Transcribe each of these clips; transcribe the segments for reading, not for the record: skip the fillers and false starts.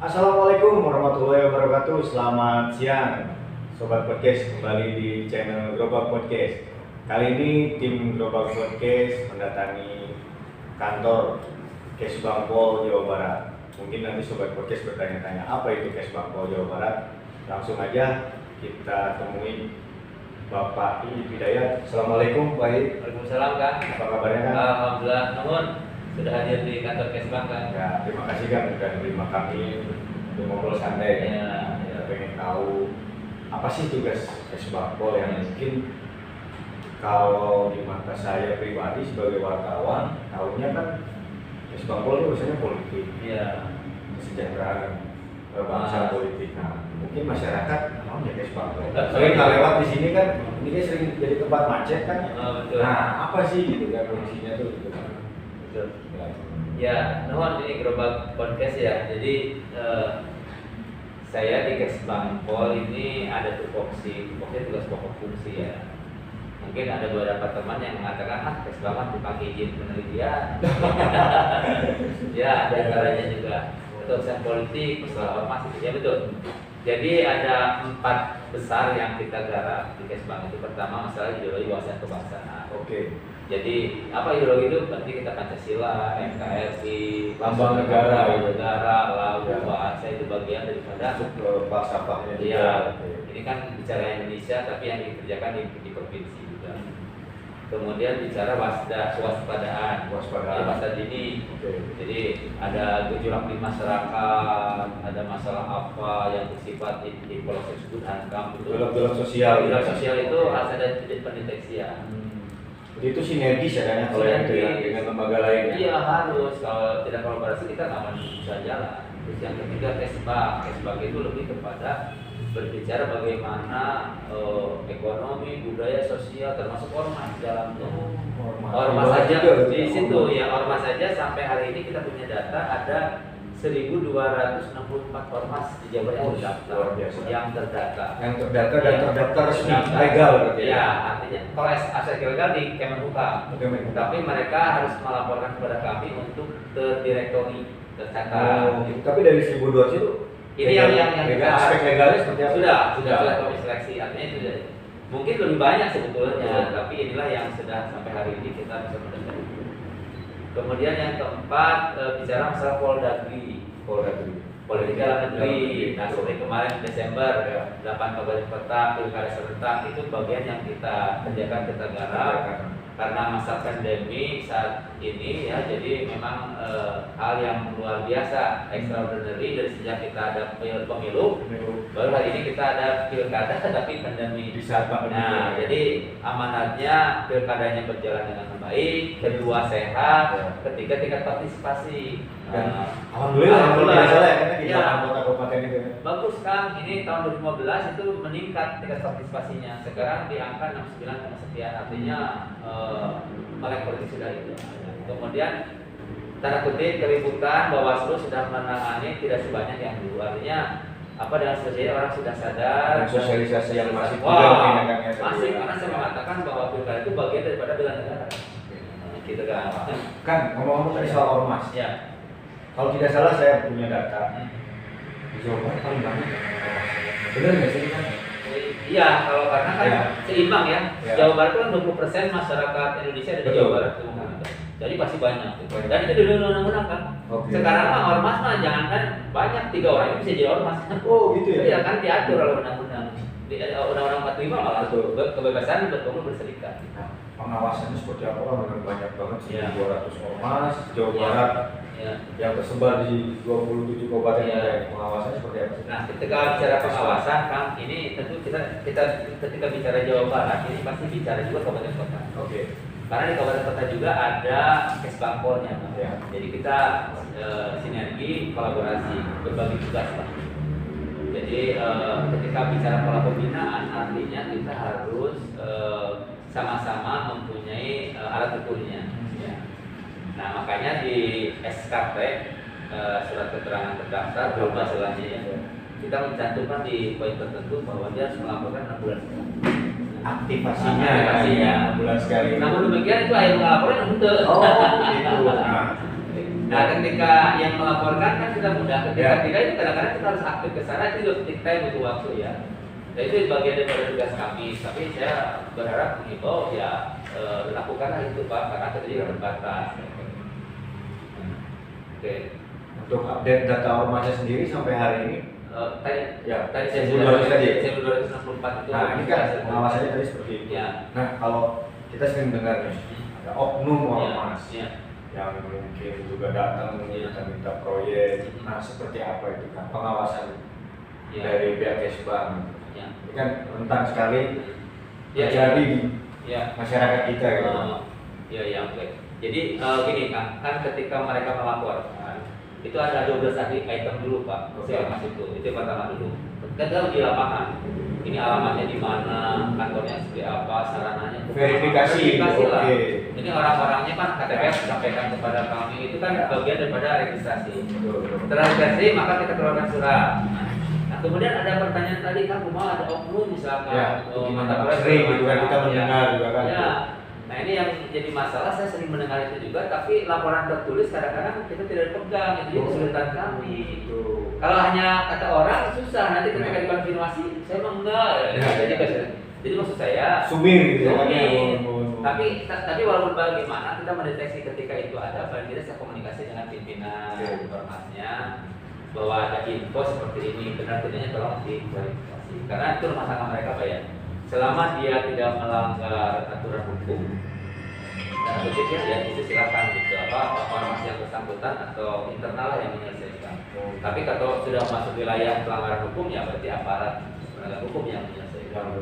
Assalamualaikum warahmatullahi wabarakatuh. Selamat siang, Sobat Podcast, kembali di channel Gerobak Podcast. Kali ini tim Gerobak Podcast mendatangi kantor Kes Bangpol Jawa Barat. Mungkin nanti Sobat Podcast bertanya-tanya apa itu Kes Bangpol Jawa Barat. Langsung aja kita temui Bapak I Hidayat. Assalamualaikum, baik. Waalaikumsalam, Kang. Apa kabarnya, Kang? Alhamdulillah, namun sudah hadir di kantor Kesbang, Kang. Ya, terima kasih, Kang, sudah menerima kami untuk ngobrol santai. Ya. Kita pengen tahu apa sih tugas Kes Bangpol yang mungkin kalau di mata saya pribadi sebagai wartawan tahunya kan Kes Bangpol itu biasanya politik, Iya. kesejahteraan bangsa politik. Nah, mungkin masyarakat namanya Kes Bangpol. Betul. Sering kalau lewat di sini kan, ini kan sering jadi tempat macet kan. Betul. Nah, apa sih gitu kan fungsinya tuh gitu kan? Betul. Ya, nuhun ini Gerobak Podcast ya. Jadi saya di Kesbangpol ini ada tupoksi tugas pokok fungsi ya. Mungkin ada beberapa teman yang mengatakan Kesbangpol tukang izin penelitian. Ya, ada antaranya juga urusan politik, masalah ormas itu ya betul. Jadi ada 4 besar yang kita garap di Kesbang itu. Pertama masalah ideologi wawasan kebangsaan. Oke. Jadi apa ideologi itu? Berarti kita Pancasila, NKRI, Lambang negara, lalu Ya. bahasa itu bagian daripada. Masuk ke falsafahnya juga. Iya. Ini kan bicara Indonesia tapi yang dikerjakan di provinsi juga. Kemudian bicara kewaspadaan, Kewaspadaan. masa dini. Oke. Jadi ada gejolak di masyarakat, ada masalah apa yang bersifat di kalau saya sebut hankam itu. Gejolak sosial. Gejolak sosial itu harus ada pendeteksian. Jadi itu sinergis ya kan ya kalau yang dengan lembaga lain ya? Iya harus, kalau tidak kolaborasi kita nggak akan bisa jalan. Terus yang ketiga Kesbag itu lebih kepada berbicara bagaimana ekonomi, budaya, sosial termasuk ormas dalam ormas saja di situ ya, ormas saja sampai hari ini kita punya data ada 1.264 ormas di Jawa yang terdaftar, yang terdata. Yang terdata dan Iya. terdaftar resmi, Terdaftar. legal berarti ya? Ya, artinya kalau aset ilegal di Kemenhukam. Tapi mereka harus melaporkan kepada kami untuk terdirektori, tercatat. Tapi dari 1.200 itu Ini yang legal, aspek legalnya seperti apa? sudah kami seleksi, artinya itu sudah. Mungkin lebih banyak sebetulnya, tapi inilah yang sudah sampai hari ini kita bisa mendeteksi. Kemudian yang keempat bicara masalah Poldagri, politik dalam negeri. Nah, seperti kemarin Desember 8 kabupaten kota pilkada serentak itu bagian yang kita kerjakan, kita garap karena masa pandemi saat ini ya, jadi memang hal yang luar biasa, extraordinary dari sejak kita ada pemilu, baru hari ini kita ada pilkada tapi pandemi. Di saat pandemi. Nah, jadi amanatnya pilkadanya berjalan dengan baik, kedua sehat, ketiga tingkat partisipasi. Dan alhamdulillah ya karena di Ya. kota-kabupaten itu ya. Bagus Kang, ini tahun 2015 itu meningkat tingkat partisipasinya. Sekarang di angka 69, sekian, artinya melek politik sudah itu. Kemudian tanda kutip keributan Bawaslu sudah menangani tidak sebanyak yang dulu. Artinya apa dengan selesai orang sudah sadar. Dan sosialisasi yang masih Wah, tidak tindakannya masih tadi ya. karena saya mengatakan bahwa pilkada itu bagian daripada bela negara. Gitu kan. Kan ngomong-ngomong tadi soal ormas. Ya. Kalau tidak salah saya punya data di Jawa Barat paling banyak ormas. Benar nggak sih kan? Iya, kalau karena kan Ya. seimbang ya. Ya. Jawa Barat itu kan 20% masyarakat Indonesia ada di Betul. Jawa Barat tuh. Jadi pasti banyak. Banyak. Dan itu di undang-undang kan. Oke. Sekarang mah ormas mah jangankan banyak, 3 orang itu bisa jadi ormas. Oh gitu ya? Iya kan diatur oleh undang-undang. Di Undang-Undang 45 malah Betul. kebebasan berkumpul berserikat. Nah, pengawasannya seperti apa kan? Dengan banyak banget sih, Ya. 200 ormas Jawa Ya. Barat Ya. yang tersebar di 27 kabupaten Ya. kota. Pengawasannya seperti apa sih? Nah, ketika bicara pengawasan, Kang, ini tentu kita ketika bicara Jawa Barat ini pasti bicara juga kabupaten kota. Oke. Karena di kabupaten kota juga ada Kesbangpolnya, Kang. Ya. Jadi kita sinergi, kolaborasi, berbagi tugas, Pak. Jadi ketika bicara pola pembinaan, artinya kita harus sama-sama mempunyai alat ukurnya. Ya. Nah, makanya di SKT surat keterangan terdaftar berubah selanjutnya ya. Kita mencantumkan di poin tertentu bahwa dia harus melaporkan 6 bulan sekali. Aktivasinya, Aktivasinya. 6 bulan sekali. Namun demikian itu akhir melaporkan untuk Oh gitu. Nah, Nah, ketika yang melaporkan kan sudah mudah. Ketika tidak itu kadang-kadang kita harus aktif ke sana, itu juga kita butuh waktu ya. Dan itu bagian dari tugas kami. Tapi saya berharap mengimbau ya lakukanlah itu Pak, karena kita juga terbatas. Oke. Untuk update data ormasnya sendiri sampai hari ini, tadi saya 1264 itu. Nah, ini kan pengawasannya tadi seperti itu. Ya. Nah, kalau kita sering dengar nih, ada oknum ormas Ya. yang mungkin juga datang minta proyek. Nah, seperti apa itu kan pengawasan dari pihak Kesbang? Ya. Ini kan rentan sekali Ya, terjadi di ya. masyarakat kita gitu. Ya, oke. Jadi gini kan ketika mereka melaporkan itu ada 12 item dulu Pak, saya masih itu yang pertama dulu. Kita di lapangan, ini alamatnya di mana, kantornya seperti apa, sarananya. Verifikasi lah. Okay. Ini orang-orangnya kan KTP sampaikan kepada kami, itu kan bagian daripada registrasi. Setelah registrasi maka kita keluarkan surat. Nah kemudian ada pertanyaan tadi kan rumah ada oknum misalkan, mata sering gitu kan kita mendengar juga kan. Ya. Nah ini yang jadi masalah, saya sering mendengar itu juga, tapi laporan tertulis kadang-kadang kita tidak pegang, itu jadi kesulitan kami. Kalau hanya kata orang susah, nanti ketika dikonfirmasi saya memang enggak. Jadi maksud saya sumir gitu kan. Tapi walaupun bagaimana kita mendeteksi ketika itu ada, paling tidak saya komunikasi dengan pimpinan ormasnya bahwa ada info seperti ini, benar tidaknya tolong diverifikasi. Karena itu rumah tangga mereka Pak ya. Selama dia tidak melanggar aturan hukum dan berpikir ya itu silakan gitu ormas yang bersangkutan atau internal yang menyelesaikan. Tapi kalau sudah masuk wilayah pelanggaran hukum ya berarti aparat penegak hukum yang menyelesaikan.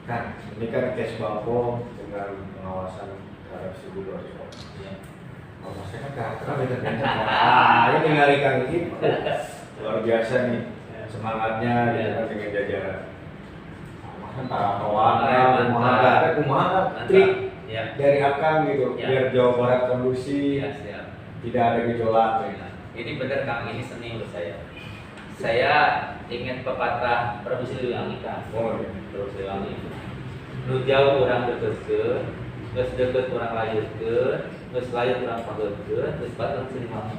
Kan ini kan Kesbangpol dengan pengawasan terhadap 1.200 orang. Ormasnya kan karakternya beda-beda. Ini mengerikan ini luar biasa nih semangatnya dengan jajaran. Antara kawan, kumaha trik dari Akang gitu, biar Jawa Barat kondusif, tidak ada gejolak. Ini benar Kang, ini seni menurut saya. Saya ingin pepatah Prabu Siliwangi kan, Prabu Siliwangi. Nu jauh orang deketkeun, geus deket orang layurkeun, geus layur orang panggeutkeun, geus bat orang Siliwangi.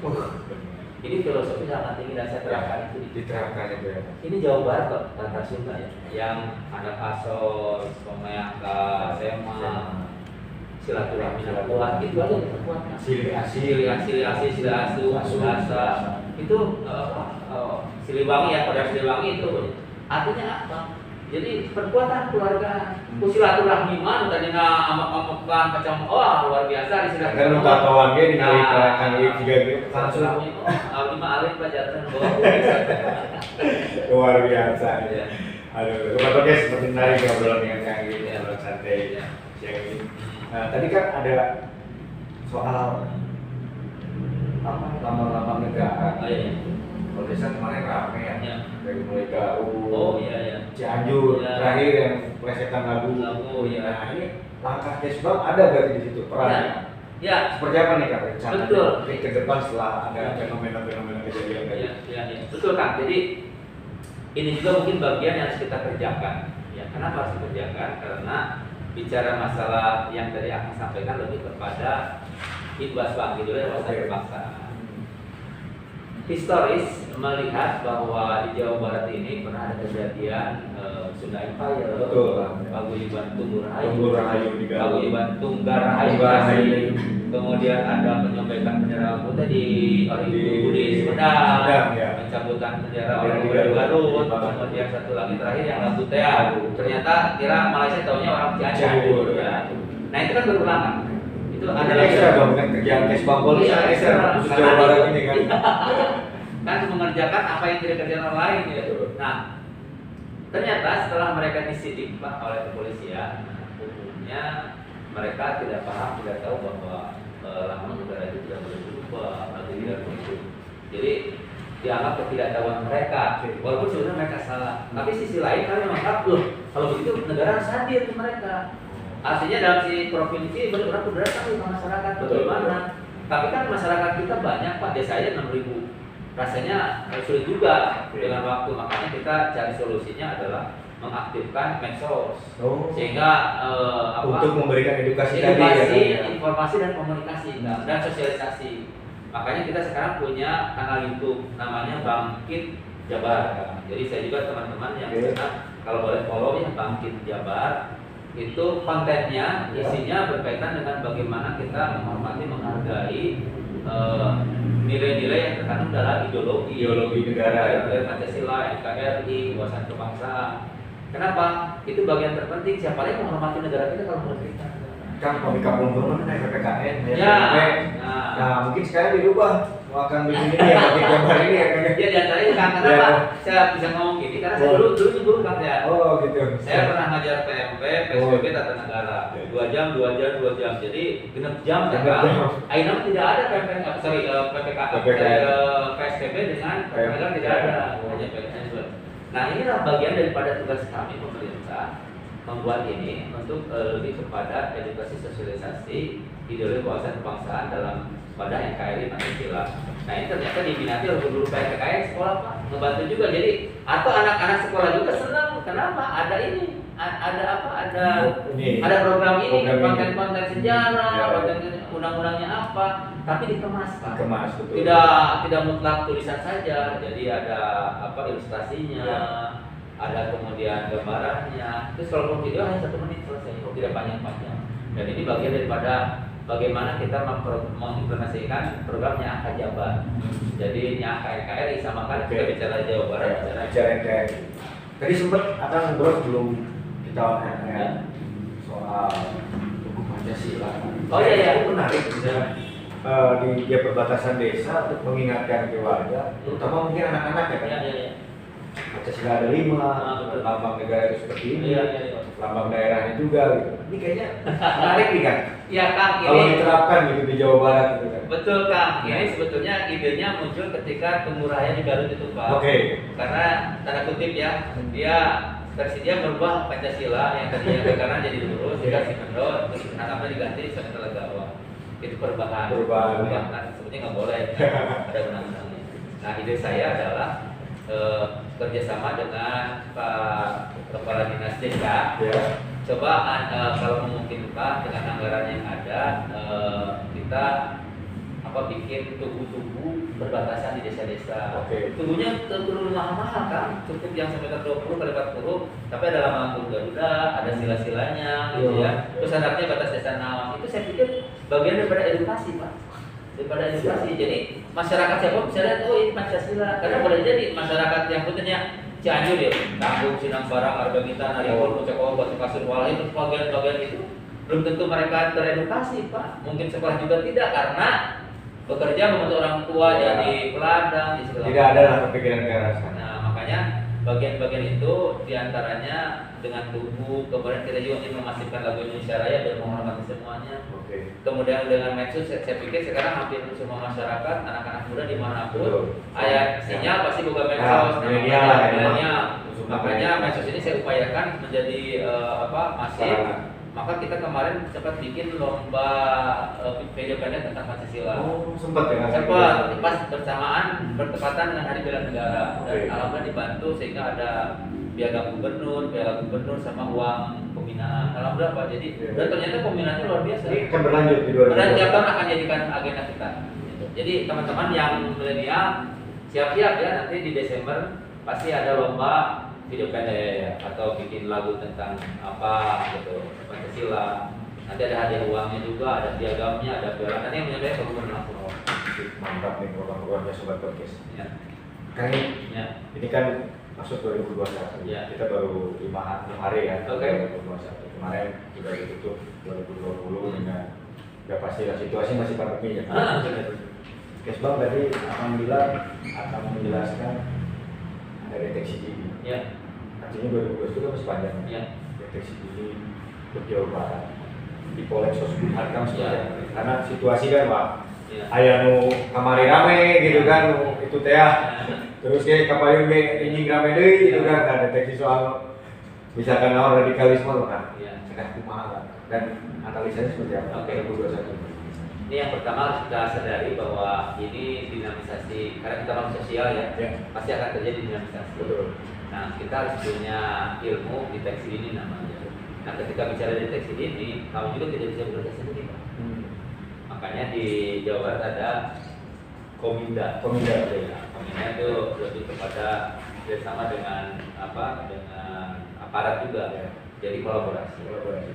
Ini filosofi sangat tinggi dan saya terapkan itu diterapkan itu ya. Ini Jawa Barat kok, Tata Sunda ya, yang anak asor, pemayaka, sema, silaturahmi kuat, itu aja yang kuatnya. Sili asu, asa, itu Siliwangi ya, pada Siliwangi itu artinya apa? Jadi perkuatan keluarga, silaturahmi man tadinya amak-amakan kacang luar biasa di sini. Kan lu kawan ge di kali tiga gitu langsung lima alif pelajaran luar biasa. Aduh, kepada seperti menarik obrolan dengan Kang Gini obrolan santai siang ini. Nah, tadi kan ada soal lambang negara. Kalau desa kemarin rame ya. Dari mulai GAU, Cianjur, terakhir yang plesetan lagu. Nah ini langkah Kesbang ada berarti di situ perannya. Ya. Seperti apa nih Kak rencana ke depan setelah ada fenomena-fenomena kejadian tadi? Ya, betul Kang. Jadi ini juga mungkin bagian yang harus kita kerjakan. Ya, kenapa harus dikerjakan? Karena bicara masalah yang tadi akan sampaikan lebih kepada imbas bagi dulu ya masa kebangsaan. Historis melihat bahwa di Jawa Barat ini pernah ada kejadian Sunda Empire, Paguyuban Tunggarahayu, Paguyuban Tunggarahayu, kemudian ada penyobekan bendera putih di Budi Sumedang, pencabutan bendera orang di Garut, kemudian satu lagi terakhir yang Lampu Tea. Ternyata kira Malaysia taunya orang Cianjur. Ya. Nah itu kan berulang. Itu adalah kerjaan Kesbangpol Jawa Barat ini kan. Kan mengerjakan apa yang tidak kerjaan orang lain ya. Nah, ternyata setelah mereka disidik Pak oleh kepolisian, umumnya mereka tidak paham, tidak tahu bahwa lambang negara itu tidak boleh berubah, atau tidak begitu. Jadi dianggap ketidaktahuan mereka, walaupun sebenarnya mereka salah. Tapi sisi lain kami menganggap kalau begitu negara harus hadir ke mereka. Artinya dalam si provinsi benar-benar berdasar sama masyarakat bagaimana. Tapi kan masyarakat kita banyak Pak, desanya 6.000. Rasanya sulit juga dengan waktu, makanya kita cari solusinya adalah mengaktifkan medsos sehingga untuk memberikan edukasi informasi dan komunikasi dan sosialisasi. Makanya kita sekarang punya kanal YouTube namanya Bangkit Jabar. Jadi saya juga teman-teman yang kalau boleh follow ya Bangkit Jabar. Itu kontennya, isinya berkaitan dengan bagaimana kita menghormati, menghargai nilai-nilai yang terkandung dalam ideologi negara, Pancasila, NKRI, wawasan kebangsaan. Kenapa? Itu bagian terpenting. Siapa lagi menghormati negara kita kalau merdeka? Kan komika pembunuhan kan PPKN ya. Nah mungkin sekarang dirubah akan begini ya pakai gambar ini ya kan? Ya di antara itu kan kenapa saya bisa ngomong gini karena saya dulu guru kan ya. Oh gitu. Saya pernah ngajar PMP, PSBB Tata Negara 2 jam, 2 jam, 2 jam. Jadi genap jam sekarang. Akhirnya tidak ada PSBB dengan negara tidak ada. Hanya PKN. Nah inilah bagian daripada tugas kami pemerintah membuat ini untuk lebih kepada edukasi sosialisasi ideologi wawasan kebangsaan dalam pada NKRI Pancasila. Nah ini ternyata diminati oleh guru PKN sekolah Pak, ngebantu juga. Jadi atau anak-anak sekolah juga senang. Kenapa? Ada ini, ada program ini, konten-konten sejarah, konten undang-undangnya apa, tapi dikemas Pak. Dikemas, betul. Tidak mutlak tulisan saja, jadi ada ilustrasinya. Ada kemudian gambarannya. Terus kalau video hanya 1 menit selesai, tidak panjang-panjang. Dan ini bagian daripada bagaimana kita mengimplementasikan programnya AK Jabar. Jadi AK NKRI sama kan kita bicara Jawa Barat, bicara NKRI. Tadi sempat akan ngobrol sebelum kita soal buku Pancasila. Oh iya, itu menarik misalnya di perbatasan desa untuk mengingatkan keluarga, terutama mungkin anak-anak ya kan. Iya. Pancasila ada 5, lambang negara itu seperti ini, lambang daerahnya juga gitu. Ini kayaknya menarik nih kan? Iya Kang, kalau diterapkan gitu di Jawa Barat gitu kan. Betul Kang, ini sebetulnya idenya muncul ketika Tengurahan di Garut itu Pak. Karena tanda kutip ya, dia merubah Pancasila yang tadinya ke kanan jadi lurus, dikasih kendor, terus atapnya diganti sampai Legawa. Itu perubahan kan sebetulnya nggak boleh, ada undang-undangnya. Nah ide saya adalah kerjasama dengan Pak Kepala Dinas Desa, coba kalau memungkinkan dengan anggaran yang ada kita bikin tugu-tugu perbatasan di desa-desa. Tugunya perlu mahal-mahal kan, cukup yang sekitar 20 kali 40, tapi ada lambang Garuda, ada sila-silanya, gitu ya. Terus syaratnya batas desa Nawang. Itu saya pikir bagian daripada edukasi Pak. Jadi masyarakat siapa bisa lihat ini Pancasila, karena boleh jadi masyarakat yang punya Cianjur ya, Tanggung, Sinang Barang, Argamita, Narikol, Pucakau, Batu Kasur, Walai, itu bagian-bagian itu belum tentu mereka teredukasi Pak. Mungkin sekolah juga tidak karena bekerja membantu orang tua jadi peladang di segala. Tidak ada lah kepikiran ke arah sana. Nah makanya bagian-bagian itu diantaranya dengan tubuh, kemudian kita juga ingin memasifkan lagu Indonesia Raya dan menghormati semuanya. Kemudian dengan medsos, saya pikir sekarang hampir semua masyarakat, anak-anak muda dimanapun, ayat sinyal pasti buka medsos. Makanya medsos ini saya upayakan menjadi masif. Maka kita kemarin sempat bikin lomba video pendek tentang Pancasila. Sempat ya? Sempat, pas bersamaan bertepatan dengan Hari Bela Negara. Dan alhamdulillah dibantu sehingga ada piagam gubernur sama uang pembinaan. Alhamdulillah Pak. Jadi dan ternyata pembinaannya luar biasa. Ini akan berlanjut di 2020. Dan tiap tahun akan jadikan agenda kita. Jadi teman-teman yang milenial siap-siap ya, nanti di Desember pasti ada lomba video pendek atau bikin lagu tentang apa gitu Pancasila. Nanti ada hadiah uangnya juga, ada piagamnya, ada piala. Nanti yang menyebutnya gubernur langsung. Mantap nih program-programnya Sobat Podcast. Ya. Kan ini kan masuk 2021. Kita baru 5 hari ya. 2021. Kemarin juga ditutup 2020 dengan ya pasti situasi masih pandemi ya. Kesbang tadi akan menjelaskan ada deteksi dini. Artinya 2020 itu kan masih panjang. Deteksi dini untuk Jawa Barat di Polres Sosbud Harkam karena situasi kan Pak. Aya nu kamari rame gitu kan, itu teh terus kayak kapayun ini rame deui gitu kan, deteksi soal misalkan radikalisme kan. Sedang kumaha dan analisanya seperti apa? 2021. Ini yang pertama harus kita sadari bahwa ini dinamisasi karena kita makhluk sosial ya, pasti akan terjadi dinamisasi. Nah kita harus punya ilmu deteksi dini namanya. Nah ketika bicara deteksi dini, kamu juga tidak bisa bekerja sendiri Pak. Makanya di Jawa Barat ada Kominda. Kominda. Kominda itu lebih kepada bersama dengan aparat juga, Ya. jadi kolaborasi.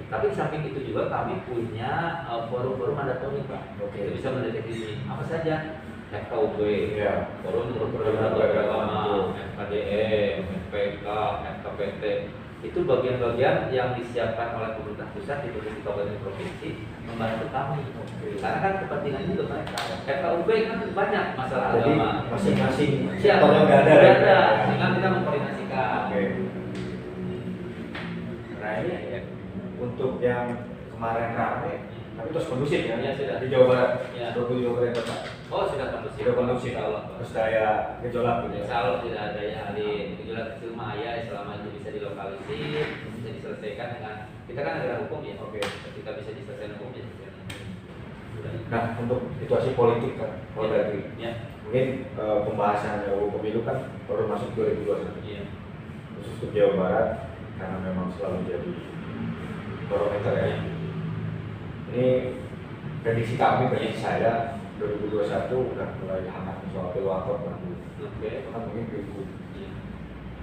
Tapi di samping itu juga kami punya forum-forum mandatori Pak. Oke. Itu bisa mendeteksi apa saja. FKUB, Ya. forum program beragama, FKDM, FPK, FKPT. Itu bagian-bagian yang disiapkan oleh pemerintah pusat di kabupaten provinsi membantu kami. Karena kan kepentingan juga mereka. FKUB kan banyak masalah Jadi agama. masing-masing Siapa sektornya nggak ada. nggak ya? ada, sehingga kita mengkoordinasikan. Oke. Nah ini untuk yang kemarin rame, tapi terus kondusif ya? Ya, sudah. Di Jawa Barat. Ya. Di Jawa Barat Bapak. Oh sudah kondusif. Sudah kondusif. Insya Allah. Terus saya gejolak gitu. Insya Allah tidak ada ya di gejolak kecil maya selama itu bisa dilokalisir, bisa diselesaikan dengan kita kan negara hukum ya. Oke. Ketika bisa diselesaikan hukum ya. Nah untuk situasi politik kan, kalau dari Ya. mungkin pembahasan RUU pemilu kan baru masuk 2021. Iya. Khusus untuk Jawa Barat karena memang selalu jadi barometer ya. Ini prediksi kami, prediksi saya 2021 udah mulai hangat soal pilwakot kan. Oke. Kan mungkin ribu. Iya.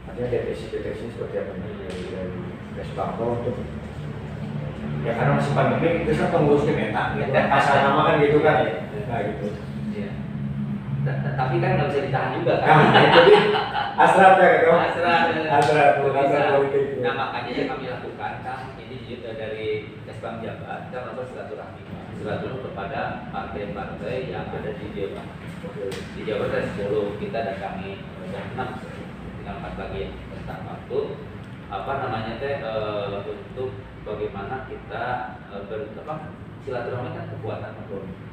Artinya deteksi seperti apa nih dari Resbangko untuk ya karena masih pandemi kita kan pengurus kementak gitu asal nama kan gitu kan nah gitu. Iya. Tapi kan nggak bisa ditahan juga kan. Nah itu dia asratnya kan kamu. Asrat Asrat politik. Nah makanya yang kami lakukan kan ini juga dari Kesbang Jabar kita melakukan silaturahmi kepada partai-partai yang ada di Jawa. Di Jawa Barat ada 10, kita datangi jam 6, tinggal 4 lagi ya tentang waktu untuk bagaimana kita silaturahmi kan kekuatan.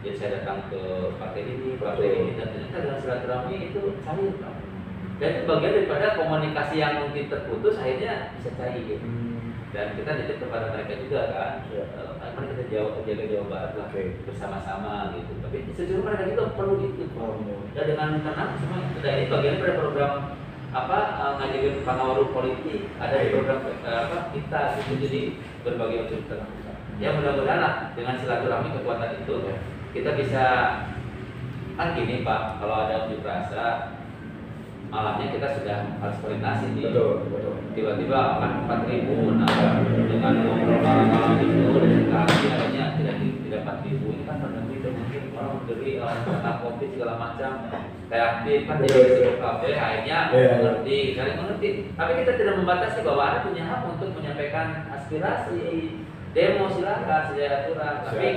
Jadi saya datang ke partai ini dan ternyata dengan silaturahmi itu cair kan. Dan itu bagian daripada komunikasi yang mungkin terputus akhirnya bisa cair gitu. Dan kita nitip kepada mereka juga kan, mari kita jaga Jawa Barat lah bersama-sama gitu. Tapi sejujurnya mereka juga perlu itu. Dan dengan tenang semua sudah ini bagian dari program ngajarin pengawal politik ada di program kita gitu, jadi berbagai macam kita lakukan. Ya mudah-mudahan lah dengan silaturahmi kekuatan itu kita bisa kan gini Pak, kalau ada unjuk rasa malamnya kita sudah harus koordinasi nih. Tiba-tiba akan 4.000, nah dengan ngobrol malam-malam itu dan akhirnya tidak 4.000 ini kan pandemi itu mungkin orang berdiri kena covid segala macam reaktif kan jadi kafe akhirnya mengerti, saling mengerti. Tapi kita tidak membatasi bahwa Anda punya hak untuk menyampaikan aspirasi, demo silakan sesuai aturan. Tapi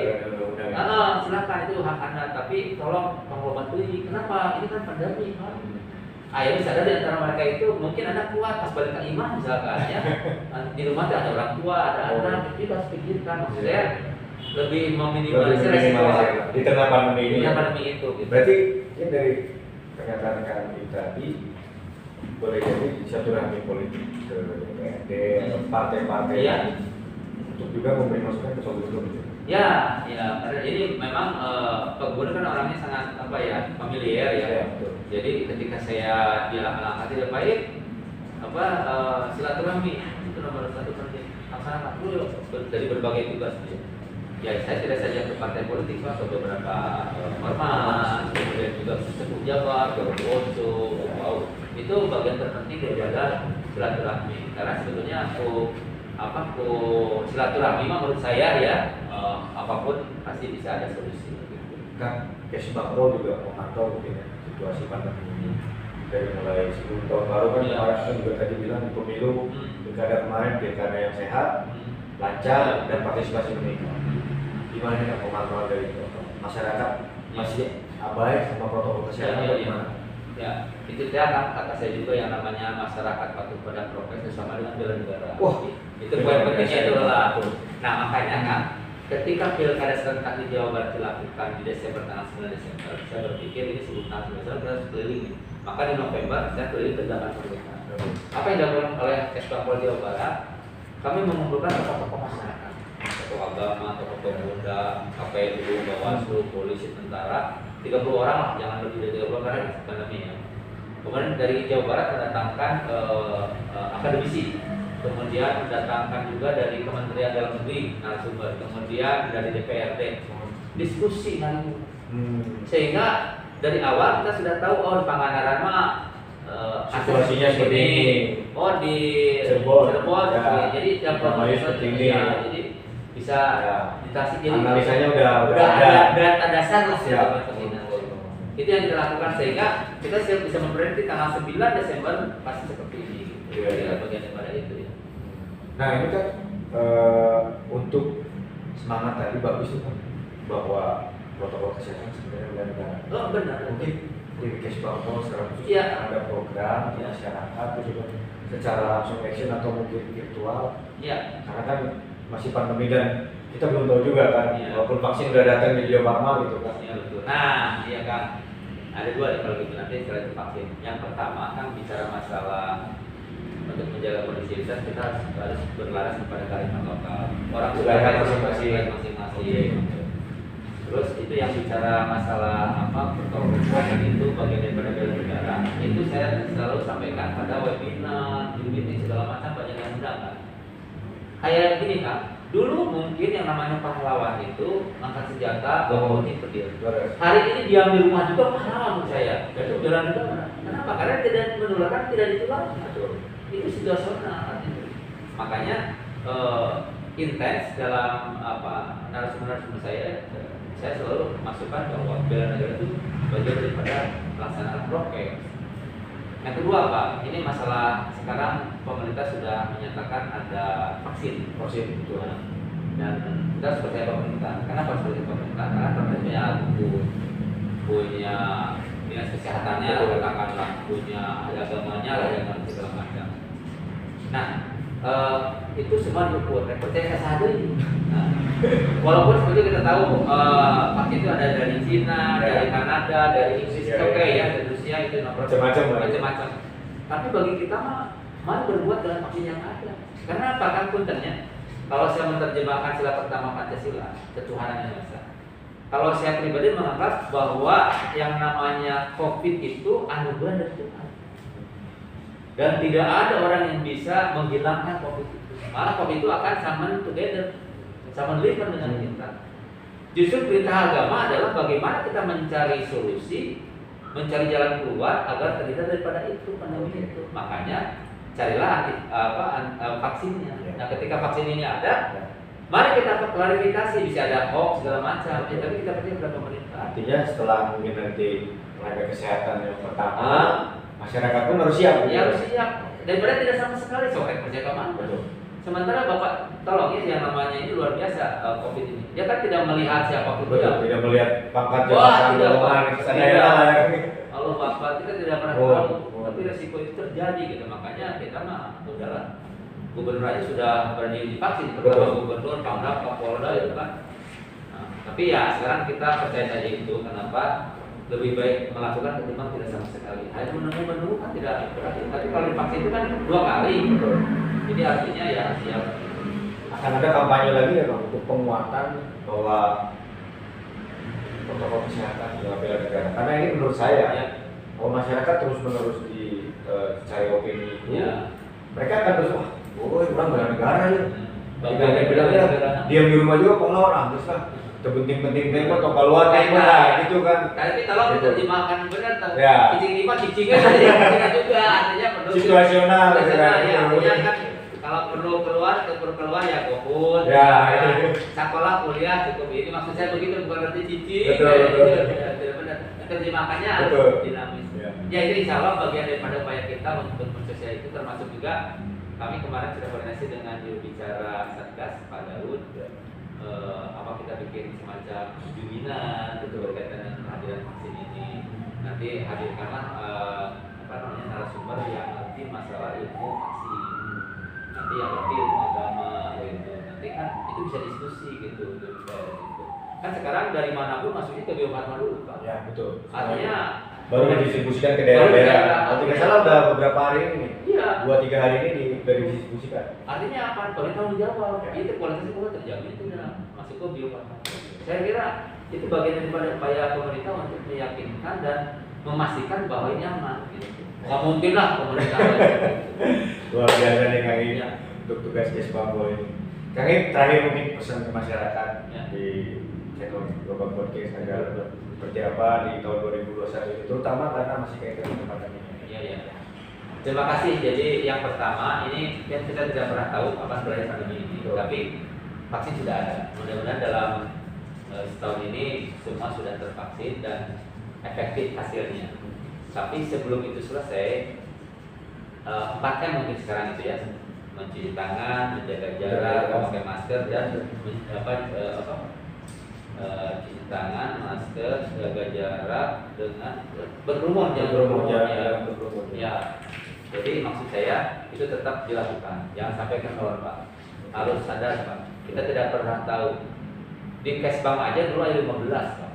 silakan itu hak Anda. Tapi tolong bantu. Kenapa? Ini kan pandemi kan. Akhirnya sadar di antara mereka itu mungkin anak kuat pas balik ke imam misalkan ya di rumah ada orang tua ada anak itu harus pikirkan maksudnya lebih meminimalisir resiko di tengah pandemi ini. Di tengah pandemi itu. Gitu. Berarti ini dari pernyataan kami tadi boleh jadi silaturahmi politik ke DPRD atau partai-partai untuk juga memberi masukan ke solusi itu. Ya, karena ini memang Pak Gubernur kan orangnya sangat familiar ya. Jadi ketika saya bilang langkah tidak baik, silaturahmi itu nomor 1 penting. Laksanakan dulu dari berbagai tugas. Ya, saya tidak saja ke partai politik Pak, ke beberapa ormas, kemudian juga sepuh Jabar, ke Oso, itu bagian terpenting daripada silaturahmi. Karena sebetulnya silaturahmi menurut saya ya apapun pasti bisa ada solusi. Kan Kesbangko juga memantau mungkin situasi pandemi ini dari mulai sebelum tahun baru kan kemarin juga tadi bilang di pemilu pilkada kemarin pilkada yang sehat, lancar dan partisipasi meningkat. Gimana nih pemantauan dari masyarakat masih abai sama protokol kesehatan atau gimana? Ya, itu kata saya juga yang namanya masyarakat patuh pada prokes bersama dengan bela negara. Wah, itu poin pentingnya itu lah. Nah makanya kan ketika pilkada serentak di Jawa Barat dilakukan di Desember tanggal 9 Desember, saya berpikir ini sebelum tanggal 9 Desember kita harus keliling. Maka di November saya keliling ke 8 pemerintahan. Apa yang dilakukan oleh Kesbangko Jawa Barat? Kami mengumpulkan tokoh-tokoh masyarakat, tokoh agama, tokoh pemuda, KPU, Bawaslu, polisi, tentara, 30 orang lah, jangan lebih dari 30 orang karena pandemi ya. Kemudian dari Jawa Barat mendatangkan akademisi, kemudian mendatangkan juga dari Kementerian Dalam Negeri narasumber, kemudian dari DPRD diskusi sehingga dari awal kita sudah tahu di Pangandaran mah situasinya seperti ini. Di Cirebon, ya. Jadi yang namanya seperti ini. Ya, jadi bisa ditasi jadi analisanya udah ada data dasar lah ya. Itu yang kita lakukan sehingga kita bisa memprediksi tanggal 9 Desember pasti seperti ini. Iya. Bagian daripada itu ya. Nah ini kan untuk semangat tadi bagus itu kan bahwa protokol kesehatan sebenarnya benar-benar. Oh benar. Mungkin di Kes Bangpol sekarang Iya. ada program di masyarakat itu secara langsung action atau mungkin virtual. Iya. Karena kan masih pandemi dan kita belum tahu juga kan, Iya. walaupun vaksin udah datang di Bio Farma gitu kan. Iya betul. Nah, iya kan. Ada dua nih kalau gitu nanti setelah itu vaksin. Yang pertama kan bicara masalah untuk menjaga kondisivitas kita harus berlaras kepada kearifan lokal. Orang Budaya masing-masing. Oke. Terus itu yang bicara masalah protokol kesehatan itu bagian daripada bela negara. Itu saya selalu sampaikan pada webinar, Zoom meeting segala macam banyak yang undangan. Kayak gini Kak, dulu mungkin yang namanya pahlawan itu angkat senjata, bawa pedil. Hari ini diam di rumah juga pahlawan menurut saya. Itu jalan juga mana? Kenapa? Karena tidak menularkan, tidak ditularkan. Itu situasional. Makanya intens dalam narasumber saya selalu masukkan bahwa bela negara itu bagian daripada pelaksanaan prokes. Yang kedua Pak, ini masalah sekarang pemerintah sudah menyatakan ada vaksin. Itu. Dan kita harus percaya pemerintah. Kenapa harus percaya pemerintah? Karena pemerintah punya dinas kesehatannya, katakanlah punya agamanya, dan segala macam. Nah, itu semua diukur. Percaya saja ini. Nah, walaupun seperti kita tahu vaksin itu ada dari Cina, dari Kanada, dari Inggris, oke ya, dari Rusia itu macam-macam. Tapi bagi kita mari berbuat dengan vaksin yang ada. Karena apa kan puntennya? Kalau saya menerjemahkan sila pertama Pancasila, ketuhanan yang esa. Kalau saya pribadi menganggap bahwa yang namanya COVID itu anugerah dari Tuhan. Dan tidak ada orang yang bisa menghilangkan COVID itu. Malah COVID itu akan summon together, summon living dengan kita. Justru perintah agama adalah bagaimana kita mencari solusi, mencari jalan keluar agar terhindar daripada itu pandemi itu. Makanya carilah vaksinnya. Nah, ketika vaksin ini ada, mari kita klarifikasi, bisa ada hoax segala macam. Tapi kita percaya pada pemerintah. Artinya setelah mungkin nanti tenaga kesehatan yang pertama, masyarakat pun harus siap. Ya harus siap. Daripada tidak sama sekali, soalnya kerja kemana? Sementara Bapak tolong ya, yang namanya ini luar biasa COVID ini. Dia kan tidak melihat siapa pun. Tidak melihat pangkat jabatan, golongan, daerah. Allah Akbar, kita tidak pernah tahu. Tapi resiko itu terjadi gitu. Makanya kita udahlah. Gubernur aja sudah berani divaksin, pertama gubernur, pangdam, kapolda itu kan. Nah, tapi ya sekarang kita percaya saja itu. Kenapa? Lebih baik melakukan ketimbang tidak sama sekali. Hanya menunggu kan tidak berarti. Tapi kalau divaksin itu kan 2 kali. Jadi artinya ya siap. Akan ada kampanye lagi ya Bang untuk penguatan bahwa protokol kesehatan dalam bela negara. Karena ini menurut saya, kalau masyarakat terus menerus dicari opini itu, mereka akan terus orang bela negara ya. Bagaimana bilang ya, diam di rumah juga pengelola, terus lah. Terpenting-penting tembok atau keluar tembok gitu kan. Tapi kalau diterjemahkan benar tahu. Cicing juga artinya perlu situasional gitu kan. Artinya kan kalau perlu keluar ya gohun. Sekolah kuliah cukup ini maksud saya begitu, bukan berarti cicing. Benar. Terjemahkannya harus dinamis. Ya itu insya Allah bagian daripada upaya kita untuk mensosialisasi itu, termasuk juga kami kemarin sudah koordinasi dengan juru bicara Satgas Pak Daud. Kita bikin semacam bimbingan berkaitan dengan kehadiran vaksin ini. Nanti hadirkanlah narasumber yang ngerti masalah ilmu vaksin, nanti yang ngerti ilmu agama gitu. Nanti kan itu bisa diskusi gitu. Kan sekarang dari manapun masuknya ke Bio Farma dulu Pak. Ya betul. Artinya baru didistribusikan ke daerah-daerah. Kalau tidak salah udah beberapa hari ini. Iya. 2-3 hari ini didistribusikan. Artinya apa? Pemerintah tanggung jawab. Itu kualitasnya juga terjamin itu udah masuk ke Bio Farma. Saya kira itu bagian daripada upaya pemerintah untuk meyakinkan dan memastikan bahwa ini aman. Gitu. Nggak mungkin lah pemerintah. Luar biasa nih Kang Im untuk tugas Kes Bangpol ini. Kang Im, terakhir mungkin pesan ke masyarakat di channel Global Podcast agar seperti apa di tahun 2021 ini, terutama karena masih kayak kesempatan ini. Iya, iya. Terima kasih. Jadi yang pertama ini yang kita tidak pernah tahu kapan berakhir pandemi ini, tapi vaksin sudah ada. Mudah-mudahan dalam setahun ini semua sudah tervaksin dan efektif hasilnya. Tapi sebelum itu selesai, 4M mungkin sekarang itu ya, mencuci tangan, menjaga jarak, memakai masker dan cuci tangan, masker, jaga jarak dengan berkerumun, jangan berkerumun ya. Jadi maksud saya itu tetap dilakukan, jangan sampai kendor Pak. Harus sadar Pak, kita tidak pernah tahu di Kesbang aja dulu ada 15 Pak.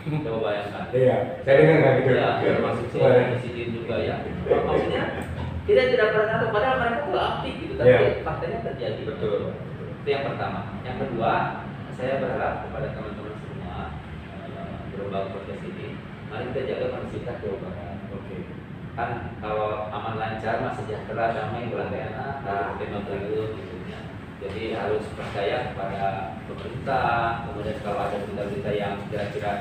Coba bayangkan. Iya, saya dengar nggak gitu. Ya, maksud saya presiden juga ya. Maksudnya kita tidak pernah tahu, padahal mereka tuh aktif gitu, tapi faktanya terjadi. Betul. Itu yang pertama. Yang kedua, saya berharap kepada teman-teman semua Global Podcast ini, mari kita jaga konsistensi Jawa Barat. Oke. Kan kalau aman lancar, masih sejahtera, damai, berlantai enak, terima triliun gitu ya. Jadi harus percaya kepada pemerintah. Kemudian kalau ada berita-berita yang kira-kira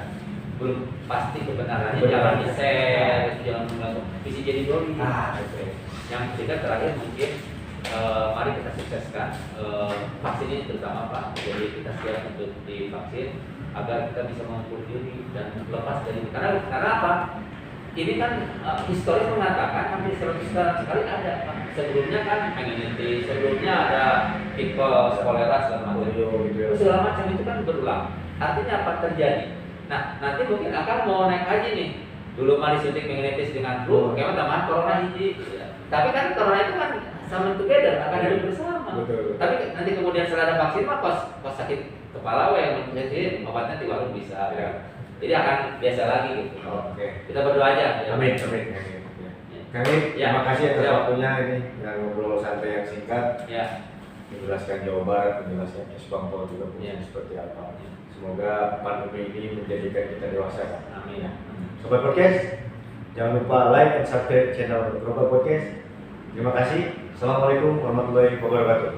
belum pasti kebenarannya, jangan di-share, jangan melakukan visi jadi doli. Yang ketiga terakhir mungkin mari kita sukseskan vaksin ini terutama Pak. Jadi kita siap untuk divaksin agar kita bisa mengukur diri dan lepas dari karena apa? Ini kan histori mengatakan hampir 100 tahun sekali ada Pak. Sebelumnya kan meningitis, sebelumnya ada tipes, kolera segala macam. Segala macam itu kan berulang. Artinya apa terjadi? Nah, nanti mungkin akan mau naik haji nih. Dulu mah disuntik meningitis dengan flu, kayak tambahan corona hiji. Tapi kan corona itu kan sama together, akan hidup bersama. Betul. Tapi nanti kemudian setelah ada vaksin mah kos sakit kepala yang menjadi obatnya di warung bisa. Ya. Jadi akan biasa lagi gitu. Oke. Kita berdoa aja. Ya. Amin. Kami terima kasih atas waktunya ini yang ngobrol santai yang singkat. Ya. Menjelaskan Jawa Barat, menjelaskan Kesbang juga punya seperti apa. Semoga pandemi ini menjadikan kita dewasa. Amin. Sobat Podcast, jangan lupa like dan subscribe channel Global Podcast. Terima kasih. Assalamualaikum warahmatullahi wabarakatuh.